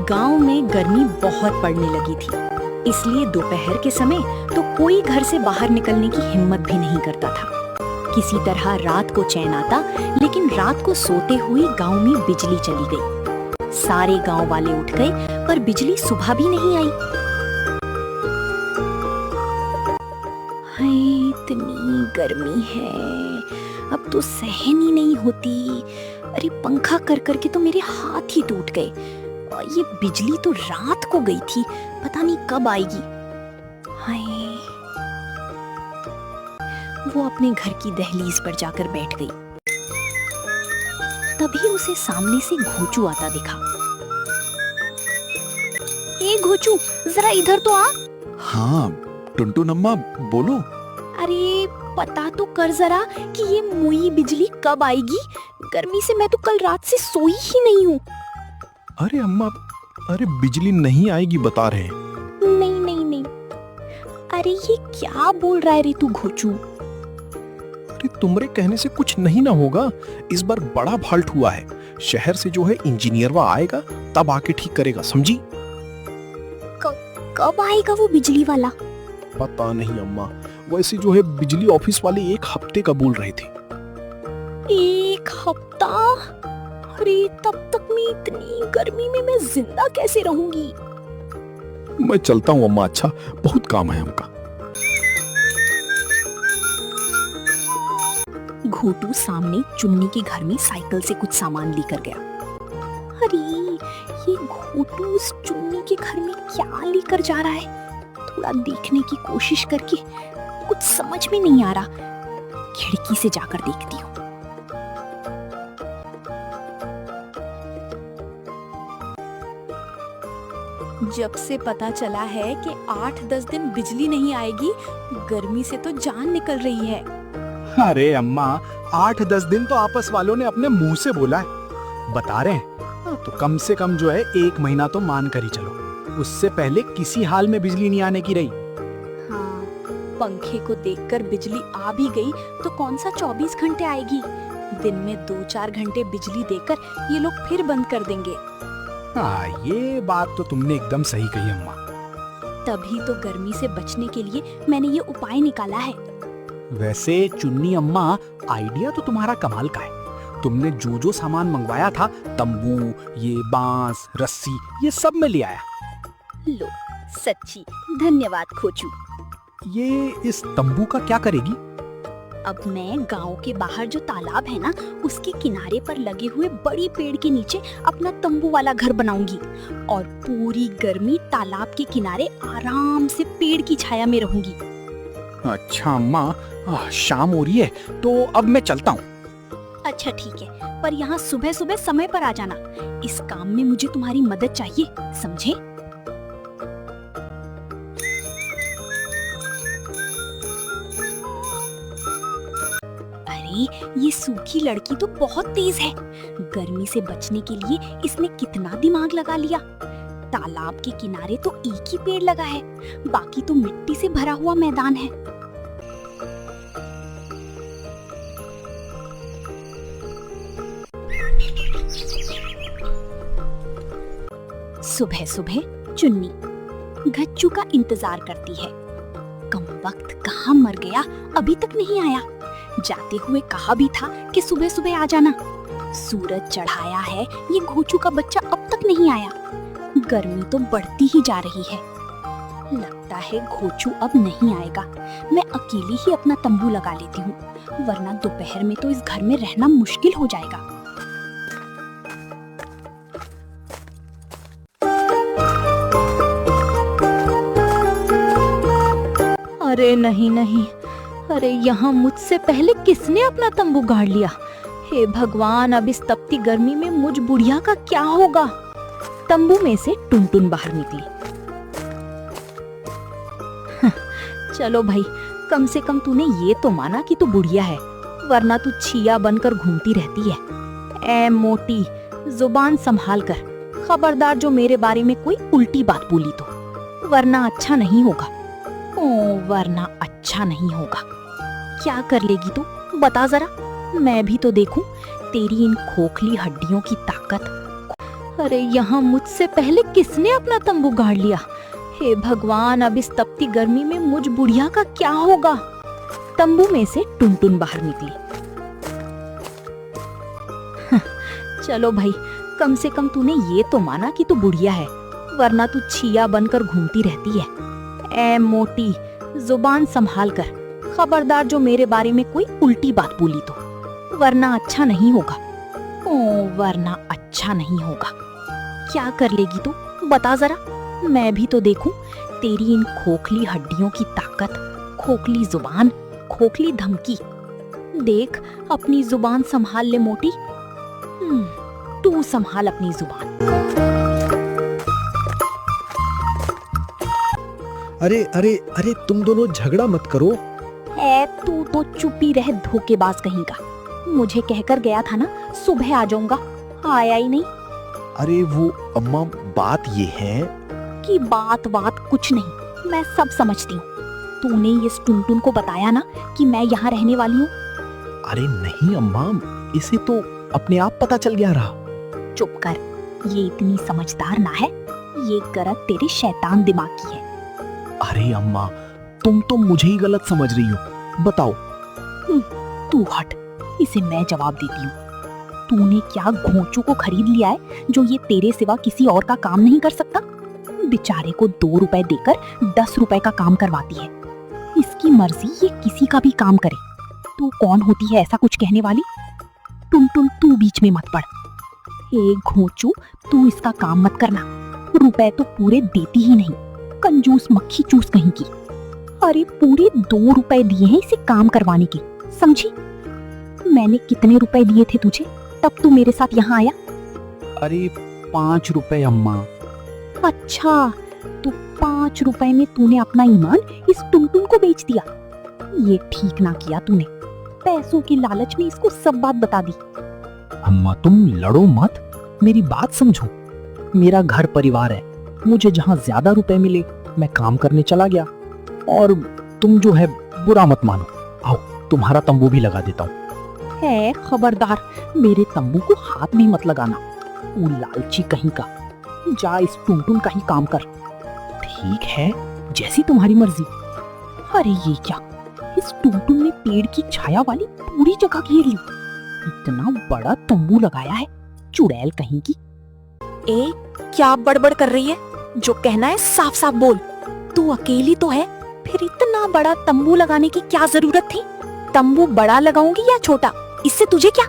गांव में गर्मी बहुत पड़ने लगी थी, इसलिए दोपहर के समय तो कोई घर से बाहर निकलने की हिम्मत भी नहीं करता था। किसी तरह रात को चैन आता, लेकिन रात को सोते हुए गांव में बिजली चली गई। सारे गांव वाले उठ गए, पर बिजली सुबह भी नहीं आई। हाय, इतनी गर्मी है, अब तो सहन ही नहीं होती। अरे पंखा कर करके तो मेरे हाथ ही टूट गए। और ये बिजली तो रात को गई थी, पता नहीं कब आएगी। हाय, वो अपने घर की दहलीज पर जाकर बैठ गई। तभी उसे सामने से घोचू आता दिखा। ए घोचू, जरा इधर तो आ। हाँ टुनटुन अम्मा, बोलो। अरे पता तो कर जरा कि ये मुई बिजली कब आएगी। गर्मी से मैं तो कल रात से सोई ही नहीं हूँ। अरे अम्मा, अरे बिजली नहीं आएगी बता रहे हैं। नहीं नहीं नहीं, अरे ये क्या बोल रहा है रे तू घोचू। अरे तुम्हारे कहने से कुछ नहीं ना होगा। इस बार बड़ा फाल्ट हुआ है। शहर से जो है इंजीनियरवा आएगा, तब आके ठीक करेगा, समझी। कब आएगा वो बिजली वाला? पता नहीं अम्मा, वैसे जो है बिजली ऑफिस वाले 1 हफ्ते का बोल रहे थे। 1 हफ्ता? अरे तब तक मैं इतनी गर्मी में मैं जिंदा कैसे रहूंगी। मैं चलता हूँ अम्मा, अच्छा बहुत काम है हमका। घोटू सामने चुन्नी के घर में साइकिल से कुछ सामान लेकर गया। अरे ये घोटू उस चुन्नी के घर में क्या लेकर जा रहा है? थोड़ा देखने की कोशिश करके कुछ समझ में नहीं आ रहा। खिड़की से जाकर देखती हूँ। जब से पता चला है कि 8-10 दिन बिजली नहीं आएगी, गर्मी से तो जान निकल रही है। अरे अम्मा, 8-10 दिन तो आपस वालों ने अपने मुंह से बोला है, बता रहे हैं। तो कम से कम जो है 1 महीना तो मान कर ही चलो, उससे पहले किसी हाल में बिजली नहीं आने की रही। हाँ, पंखे को देखकर बिजली आ भी गई तो कौन सा 24 घंटे आएगी। दिन में 2-4 घंटे बिजली देकर ये लोग फिर बंद कर देंगे। हाँ, ये बात तो तुमने एकदम सही कही अम्मा। तभी तो गर्मी से बचने के लिए मैंने ये उपाय निकाला है। वैसे चुन्नी अम्मा, आइडिया तो तुम्हारा कमाल का है। तुमने जो जो सामान मंगवाया था, तंबू, ये बांस, रस्सी, ये सब में ले आया। लो, सच्ची धन्यवाद खोचू। ये इस तंबू का क्या करेगी? अब मैं गांव के बाहर जो तालाब है ना, उसके किनारे पर लगे हुए बड़ी पेड़ के नीचे अपना तंबू वाला घर बनाऊंगी और पूरी गर्मी तालाब के किनारे आराम से पेड़ की छाया में रहूंगी। अच्छा अम्मा, शाम हो रही है तो अब मैं चलता हूँ। अच्छा ठीक है, पर यहाँ सुबह सुबह समय पर आ जाना। इस काम में मुझे तुम्हारी मदद चाहिए, समझे? अरे ये सूखी लड़की तो बहुत तेज है। गर्मी से बचने के लिए इसने कितना दिमाग लगा लिया। तालाब के किनारे तो एक ही पेड़ लगा है, बाकी तो मिट्टी से भरा हुआ मैदान है। सुबह सुबह चुन्नी घच्चू का इंतजार करती है। कमबख्त कहाँ मर गया, अभी तक नहीं आया। जाते हुए कहा भी था कि सुबह सुबह आ जाना। सूरज चढ़ाया है, ये घोचू का बच्चा अब तक नहीं आया। गर्मी तो बढ़ती ही जा रही है। लगता है घोचू अब नहीं आएगा। मैं अकेली ही अपना तंबू लगा लेती हूँ, वरना दोपहर में तो इस घर में रहना मुश्किल हो जाएगा। अरे नहीं नहीं, अरे यहाँ मुझसे पहले किसने अपना तंबू गाड़ लिया? हे भगवान, अब इस तपती गर्मी में मुझ बुढ़िया का क्या होगा? तंबू में से टुनटुन बाहर निकली। चलो भाई, कम से कम तूने ये तो माना कि तू बुढ़िया है, वरना तू छिया बनकर घूमती रहती है। ए मोटी, जुबान संभाल कर, खबरदार जो मेरे बारे में कोई उल्टी बात बोली तो, वरना अच्छा नहीं होगा। वरना अच्छा नहीं होगा। क्या कर लेगी तू, बता जरा, मैं भी तो देखूं तेरी इन खोखली हड्डियों की ताकत। अरे यहाँ मुझसे पहले किसने अपना तंबू गाड़ लिया? हे भगवान, अब इस तपती गर्मी में मुझ बुढ़िया का क्या होगा? तंबू में से टुनटुन बाहर निकली। चलो भाई, कम से कम तूने ये तो माना कि तू बुढ़िया है, वरना तू छिया बनकर घूमती रहती है। ए मोटी, जुबान संभाल कर, खबरदार जो मेरे बारे में कोई उल्टी बात बोली तो, वरना अच्छा नहीं होगा। ओ, वरना अच्छा नहीं होगा। क्या कर लेगी तू, बता जरा, मैं भी तो देखूं तेरी इन खोखली हड्डियों की ताकत, खोखली जुबान, खोखली धमकी। देख, अपनी जुबान संभाल ले मोटी। तू संभाल अपनी जुबान। अरे अरे अरे, तुम दोनों झगड़ा मत करो। तू तो चुप ही रह, धोखेबाज कहीं का। मुझे कहकर गया था ना सुबह आ जाऊंगा, आया ही नहीं। अरे वो अम्मा, बात ये है कि बात कुछ नहीं, मैं सब समझती हूँ। तूने इस टुनटुन को बताया ना कि मैं यहाँ रहने वाली हूँ? अरे नहीं अम्मा, इसे तो अपने आप पता चल गया रहा। चुप कर, ये इतनी समझदार ना है, ये गलत तेरे शैतान दिमाग की है। अरे अम्मा, तुम तो मुझे ही गलत समझ रही हो, बताओ। तू हट, इसे मैं जवाब देती हूँ। तूने क्या घोंचू को खरीद लिया है जो ये तेरे सिवा किसी और का काम नहीं कर सकता? बेचारे को 2 रुपए देकर 10 रुपए का काम करवाती है। इसकी मर्जी ये किसी का भी काम करे। तू कौन होती है ऐसा कुछ कहने वाली? टुनटुन, तू बीच में मत पड़। एक घोंचू, तू इसका काम मत करना। रुपए तो पूरे देती ही नहीं, कंजूस मक्खी चूस कहीं की। अरे पूरे 2 रुपए दिए हैं इसे काम करवाने के, समझी? मैंने कितने रुपए दिए थे तुझे तब तू मेरे साथ यहाँ आया? अरे 5 रुपए अम्मा। अच्छा, तो 5 रुपए में तूने अपना ईमान इस टुनटुन को बेच दिया। ये ठीक ना किया तूने, पैसों की लालच में इसको सब बात बता दी। अम्मा तुम लड़ो मत, मेरी बात समझो। मेरा घर परिवार है, मुझे जहाँ ज्यादा रुपए मिले मैं काम करने चला गया। और तुम जो है बुरा मत मानो, आओ तुम्हारा तंबू भी लगा देता हूँ। है, खबरदार मेरे तंबू को हाथ भी मत लगाना, वो लालची कहीं का। जा इस टुनटुन का ही काम कर। ठीक है, जैसी तुम्हारी मर्जी। अरे ये क्या, इस टुनटुन ने पेड़ की छाया वाली पूरी जगह घेर ली। इतना बड़ा तंबू लगाया है, चुड़ैल कहीं की। ए, क्या बड़बड़ कर रही है? जो कहना है साफ साफ बोल। तू अकेली तो है, फिर इतना बड़ा तंबू लगाने की क्या जरूरत थी? तंबू बड़ा लगाऊंगी या छोटा, इससे तुझे क्या?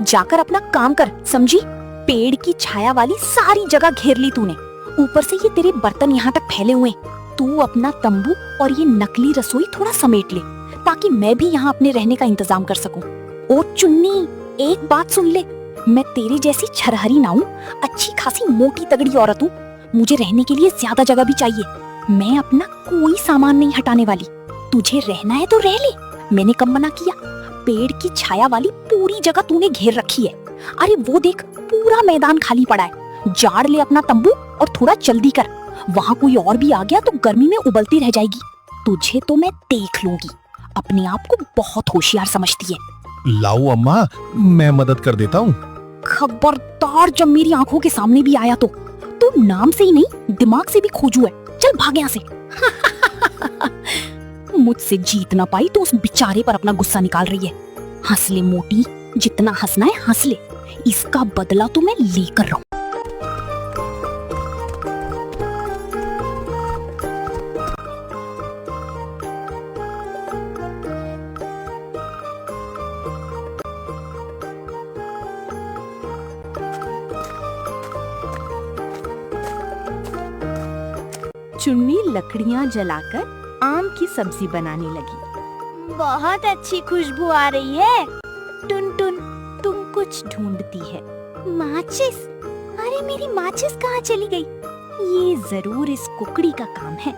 जाकर अपना काम कर, समझी? पेड़ की छाया वाली सारी जगह घेर ली तूने, ऊपर से ये तेरे बर्तन यहाँ तक फैले हुए। तू अपना तंबू और ये नकली रसोई थोड़ा समेट ले, ताकि मैं भी यहाँ अपने रहने का इंतजाम कर सकूं। ओ चुन्नी, एक बात सुन ले, मैं तेरी जैसी छरहरी ना हूँ, अच्छी खासी मोटी तगड़ी औरत हूँ। मुझे रहने के लिए ज्यादा जगह भी चाहिए। मैं अपना कोई सामान नहीं हटाने वाली। तुझे रहना है तो रह ले, मैंने कब मना किया? पेड़ की छाया वाली पूरी जगह तूने घेर रखी है। अरे वो देख, पूरा मैदान खाली पड़ा है। जाड़ ले अपना तंबू और थोड़ा जल्दी कर, वहाँ कोई और भी आ गया तो गर्मी में उबलती रह जाएगी। तुझे तो मैं देख लूंगी। अपने आप को बहुत होशियार समझती है। लाओ अम्मा, मैं मदद कर देता हूँ। खबरदार, जब मेरी आंखों के सामने भी आया तो तू नाम से ही नहीं दिमाग से भी खोजू है। चल भाग यहाँ से। मुझसे जीत ना पाई तो उस बेचारे पर अपना गुस्सा निकाल रही है। हंस ले मोटी, जितना हंसना है हंस ले, इसका बदला तो मैं लेकर रहूं। चुन्नी लकड़ियां जलाकर आम की सब्जी बनाने लगी। बहुत अच्छी खुशबू आ रही है। टुनटुन, तुम कुछ ढूंढती है। माचिस? अरे मेरी माचिस कहाँ चली गई? ये जरूर इस कुकड़ी का काम है।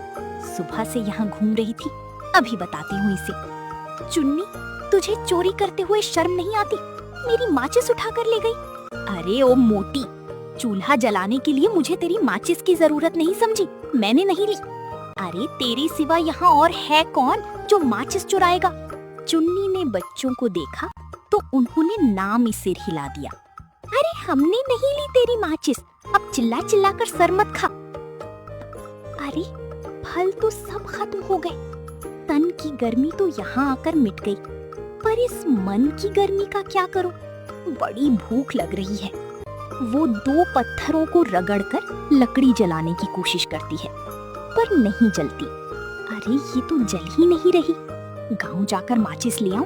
सुबह से यहाँ घूम रही थी, अभी बताती हूँ इसे। चुन्नी, तुझे चोरी करते हुए शर्म नहीं आती? मेरी माचिस उठा कर ले गई। अरे ओ मोटी, चूल्हा जलाने के लिए मुझे तेरी माचिस की जरूरत नहीं समझी, मैंने नहीं ली। अरे तेरे सिवा यहाँ और है कौन जो माचिस चुराएगा? चुन्नी ने बच्चों को देखा तो उन्होंने नाम ही सिर हिला दिया। अरे हमने नहीं ली तेरी माचिस, अब चिल्ला चिल्ला कर सर मत खा। अरे फल तो सब खत्म हो गए, तन की गर्मी तो यहाँ आकर मिट गई, पर इस मन की गर्मी का क्या करूं? बड़ी भूख लग रही है। वो 2 पत्थरों को रगड़कर लकड़ी जलाने की कोशिश करती है, पर नहीं जलती। अरे ये तो जल ही नहीं रही। गांव जाकर माचिस ले आऊं?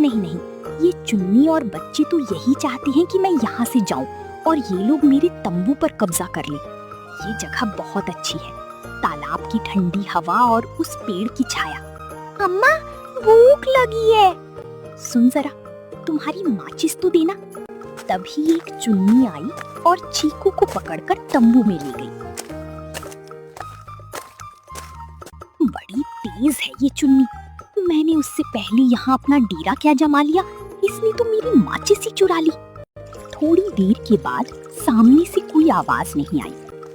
नहीं, ये चुन्नी और बच्चे तो यही चाहते हैं कि मैं यहाँ से जाऊं और ये लोग मेरे तंबू पर कब्जा कर लें। ये जगह बहुत अच्छी है, तालाब की ठंडी हवा और उस पेड़ की छाया। अम्मा, भूख लगी है। सुन जरा, तुम्हारी माचिस तो देना। तभी एक चुन्नी आई और चीकू को पकड़कर तंबू में ले गई। बड़ी तेज है ये चुन्नी। मैंने उससे पहले यहाँ अपना डेरा क्या जमा लिया, इसने तो मेरी माचिस ही चुरा ली। थोड़ी देर के बाद सामने से कोई आवाज नहीं आई,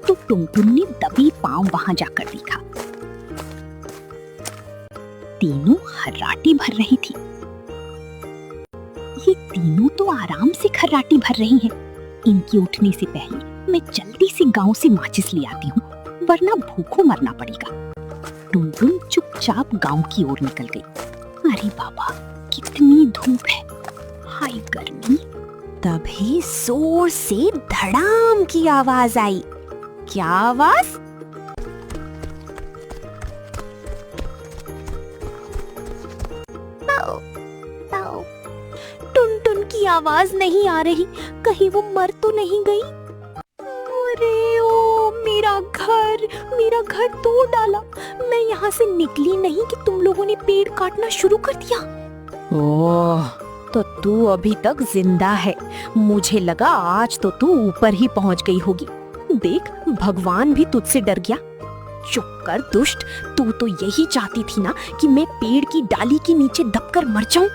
तो टुनटुन ने दबे पांव वहां जाकर देखा। तीनों खर्राटे भर रही थी। ये तीनों तो आराम से खर्राटे भर रही हैं। इनके उठने से पहले मैं जल्दी से गांव से माचिस ले आती हूँ, वरना भूखों मरना पड़ेगा। टुनटुन चुपचाप गांव की ओर निकल गई। अरे बाबा, कितनी धूप है, हाय गर्मी। तभी जोर से धड़ाम की आवाज आई। क्या आवाज? टुनटुन की आवाज नहीं आ रही, कहीं वो मर तो नहीं गई? अरे ओ, मेरा घर तोड़ डाला। मैं यहाँ से निकली नहीं कि तुम लोगों ने पेड़ काटना शुरू कर दिया। ओह, तो तू अभी तक जिंदा है। मुझे लगा आज तो तू ऊपर ही पहुँच गई होगी। देख, भगवान भी तुझसे डर गया। चुप कर दुष्ट, तू तो यही चाहती थी ना कि मैं पेड़ की डाली के नीचे दबकर मर जाऊं।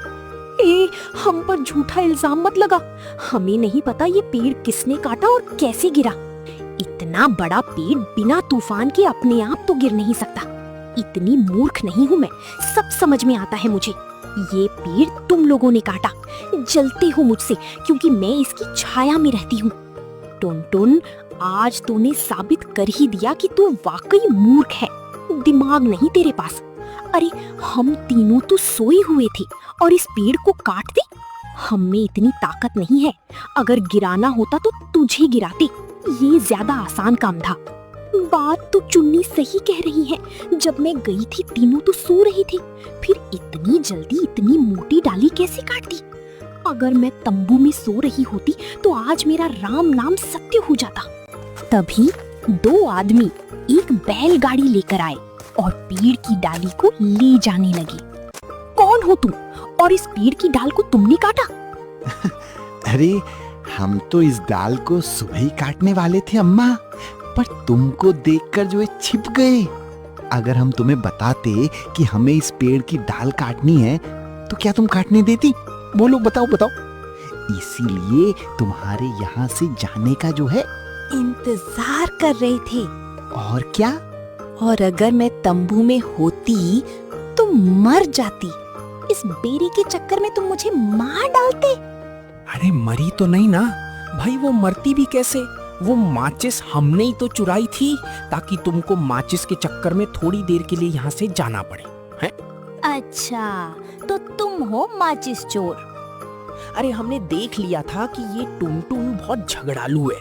हम पर झूठा इल्जाम मत लगा। हमें नहीं पता ये पेड़ किसने काटा और कैसे गिरा। इतना बड़ा पेड़ बिना तूफान के अपने आप तो गिर नहीं सकता। इतनी मूर्ख नहीं हूँ मैं, सब समझ में आता है मुझे। ये पेड़ तुम लोगों ने काटा। जलते हो मुझसे क्योंकि मैं इसकी छाया में रहती हूँ। टुनटुन, आज तूने साबित कर ही दिया कि तू वाकई मूर्ख है, दिमाग नहीं तेरे पास। अरे हम तीनों तो सोए हुए थे और इस पेड़ को काट दे। हम में इतनी ताकत नहीं है, अगर गिराना होता तो तुझे गिराते। ये ज्यादा आसान काम था। बात तो चुन्नी सही कह रही है। जब मैं गई थी तीनों तो सो रहे थे, फिर इतनी जल्दी इतनी मोटी डाली कैसे काट दी? अगर मैं तंबू में सो रही होती तो आज मेरा राम नाम सत्य हो जाता। तभी 2 आदमी एक बैलगाड़ी लेकर आए और पेड़ की डाली को ले जाने लगे। कौन हो तुम और इस पेड़ की डाल को तुमने काटा? अरे हम तो इस डाल को सुबह ही काटने वाले थे अम्मा, पर तुमको देखकर जो है छिप गए। अगर हम तुम्हें बताते कि हमें इस पेड़ की डाल काटनी है तो क्या तुम काटने देती? बोलो, बताओ। इसीलिए तुम्हारे यहाँ से जाने का जो है इंतजार कर रहे थे। और क्या? और अगर मैं तंबू में होती तो मर जाती। इस बेरी के चक्कर में तुम मुझे मार डालते। अरे मरी तो नहीं ना भाई, वो मरती भी कैसे? वो माचिस हमने ही तो चुराई थी ताकि तुमको माचिस के चक्कर में थोड़ी देर के लिए यहाँ से जाना पड़े हैं? अच्छा, तो तुम हो माचिस चोर। अरे हमने देख लिया था कि ये टुनटुन बहुत झगड़ालू है,